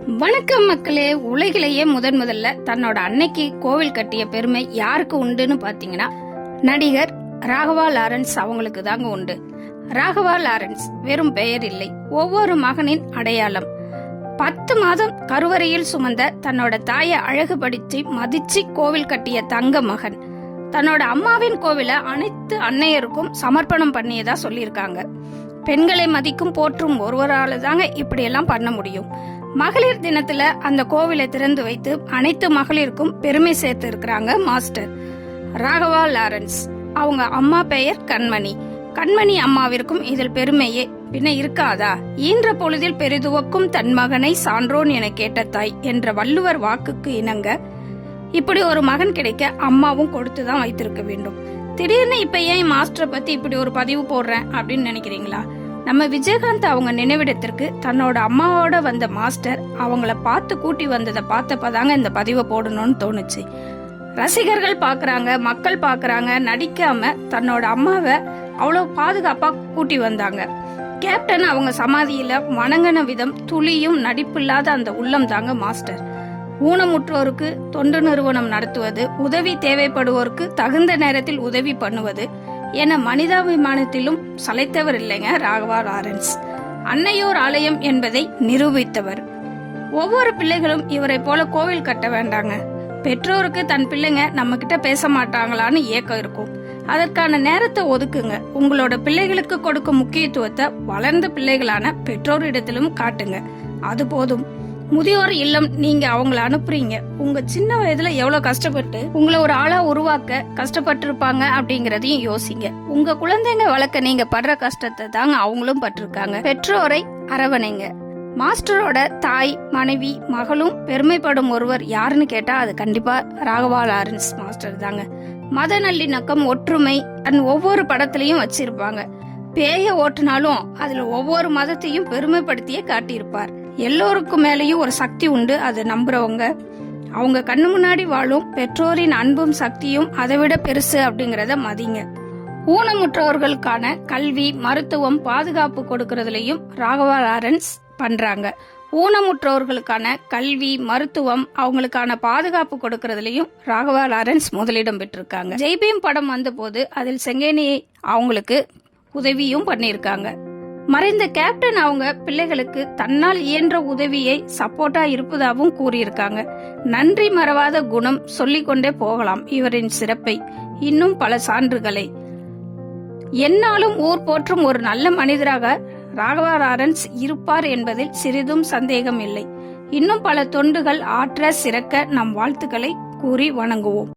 வணக்கம் மக்களே. உலகிலேயே முதல்ல தன்னோட அன்னைக்கு கோவில் கட்டிய பெருமை யாருக்கு உண்டுன்னு பாத்தீங்கன்னா நடிகர் ராகவா லாரன்ஸ் அவங்களுக்கு தாங்க உண்டு. ராகவா லாரன்ஸ் வெறும் பெயர் இல்லை, ஒவ்வொரு மகனின் அடையாளம். 10 மாதம் கருவறையில் சுமந்த தன்னோட தாயை அழகுபடுத்தி மதிச்சு கோவில் கட்டிய தங்க மகன். தன்னோட அம்மாவின் கோவிலை அனைத்து அன்னையருக்கும் சமர்ப்பணம் பண்ணியதா சொல்லியிருக்காங்க. பெண்களை மதிக்கும் போற்றும் ஒருவரால தாங்க இப்படி எல்லாம் பண்ண முடியும். மகளிர் தினத்துல அந்த கோவிலை திறந்து வைத்து அனைத்து மகளிருக்கும் பெருமை சேர்த்து இருக்கிறாங்க மாஸ்டர் ராகவா லாரன்ஸ். அவங்க அம்மா பெயர் கண்மணி. கண்மணி அம்மாவிற்கும் இதில் பெருமையே பின்ன இருக்காதா? ஈன்ற பொழுதில் பெரிதுவக்கும் தன் மகனை சான்றோன் என கேட்ட தாய் என்ற வள்ளுவர் வாக்குக்கு இணங்க இப்படி ஒரு மகன் கிடைக்க அம்மாவும் கொடுத்துதான் வைத்திருக்க வேண்டும். திடீர்னு இப்ப ஏன் மாஸ்டரை பத்தி இப்படி ஒரு பதிவு போடுறேன் அப்படின்னு நினைக்கிறீங்களா? நம்ம விஜயகாந்த் அவங்க நினைவிடத்திற்கு தன்னோட அம்மாவோட வந்த மாஸ்டர் அவங்கள பார்த்து கூட்டி வந்ததை பார்த்தப்பதாங்க இந்த பதிவை போடணும்னு தோணுச்சு. ரசிகர்கள் பாக்குறாங்க, மக்கள் பாக்குறாங்க, நடிக்காம தன்னோட அம்மாவை அவ்வளவு பாதுகாப்பா கூட்டி வந்தாங்க. கேப்டன் அவங்க சமாதியில வணங்கின விதம் துளியும் நடிப்பில்லாத அந்த உள்ளம் தாங்க மாஸ்டர். ஊனமுற்றோருக்கு தொண்டு நிறுவனம் நடத்துவது, உதவி தேவைப்படுவோருக்கு தகுந்த நேரத்தில் உதவி பண்ணுவது என மனிதாபிமானத்திலும் சளைத்தவர் இல்லைங்க ராகவா லாரன்ஸ். அன்னையோர் ஆலயம் என்பதை நிரூபித்தவர். ஒவ்வொரு பிள்ளைகளும் இவரை போல கோவில் கட்ட வேண்டாங்க. பெற்றோருக்கு தன் பிள்ளைங்க நம்ம கிட்ட பேச மாட்டாங்களான்னு ஏக்கம் இருக்கும். அதற்கான நேரத்தை ஒதுக்குங்க. உங்களோட பிள்ளைகளுக்கு கொடுக்கும் முக்கியத்துவத்தை வளர்ந்த பிள்ளைகளான பெற்றோரிடத்திலும் காட்டுங்க. அது போதும். முதியோர் இல்லம் நீங்க அவங்கள அனுப்புறீங்க. உங்க சின்ன வயதுல எவ்வளவு கஷ்டப்பட்டு உங்களை ஒரு ஆளா உருவாக்க கஷ்டப்பட்டு இருப்பாங்க அப்படிங்கறதையும் யோசிங்க. உங்க குழந்தைங்க வளர்க்க நீங்க படுற கஷ்டத்தை தாங்க அவங்களும் பட்டிருக்காங்க. பெற்றோரை அரவணைங்க. மாஸ்டரோட தாய், மனைவி, மகளும் பெருமைப்படும் ஒருவர் யாருன்னு கேட்டா அது கண்டிப்பா ராகவா லாரன்ஸ் மாஸ்டர் தாங்க. மத நல்லிணக்கம், ஒற்றுமை ஒவ்வொரு படத்திலையும் வச்சிருப்பாங்க. பேய ஓட்டுனாலும் அதுல ஒவ்வொரு மதத்தையும் பெருமைப்படுத்தியே காட்டியிருப்பார். எல்லோருக்கும் மேலேயும் ஒரு சக்தி உண்டு, அது நம்புறவங்க. அவங்க கண்ணு முன்னாடி வாழும் பெற்றோரின் அன்பும் சக்தியும் அதை விட பெருசு அப்படிங்கறத மதிங்க. ஊனமுற்றவர்களுக்கான கல்வி, மருத்துவம், பாதுகாப்பு கொடுக்கறதுலயும் ராகவா லாரன்ஸ் பண்றாங்க. ஊனமுற்றவர்களுக்கான கல்வி, மருத்துவம், அவங்களுக்கான பாதுகாப்பு கொடுக்கறதுலயும் ராகவா லாரன்ஸ் முதலிடம் பெற்றிருக்காங்க. ஜெய்பீம் படம் வந்த போது அதில் செங்கேனியை அவங்களுக்கு உதவியும் பண்ணிருக்காங்க. மறைந்த கேப்டன் அவங்க பிள்ளைகளுக்கு தன்னால் இயன்ற உதவியை சப்போர்ட்டா இருப்பதாகவும் கூறியிருக்காங்க. நன்றி மறவாத குணம் சொல்லிக்கொண்டே போகலாம் இவரின் சிறப்பை, இன்னும் பல சான்றுகளை. என்னாலும் ஊர் போற்றும் ஒரு நல்ல மனிதராக ராகவா லாரன்ஸ் இருப்பார் என்பதில் சிறிதும் சந்தேகம் இல்லை. இன்னும் பல தொண்டுகள் ஆற்ற சிறக்க நம் வாழ்த்துக்களை கூறி வணங்குவோம்.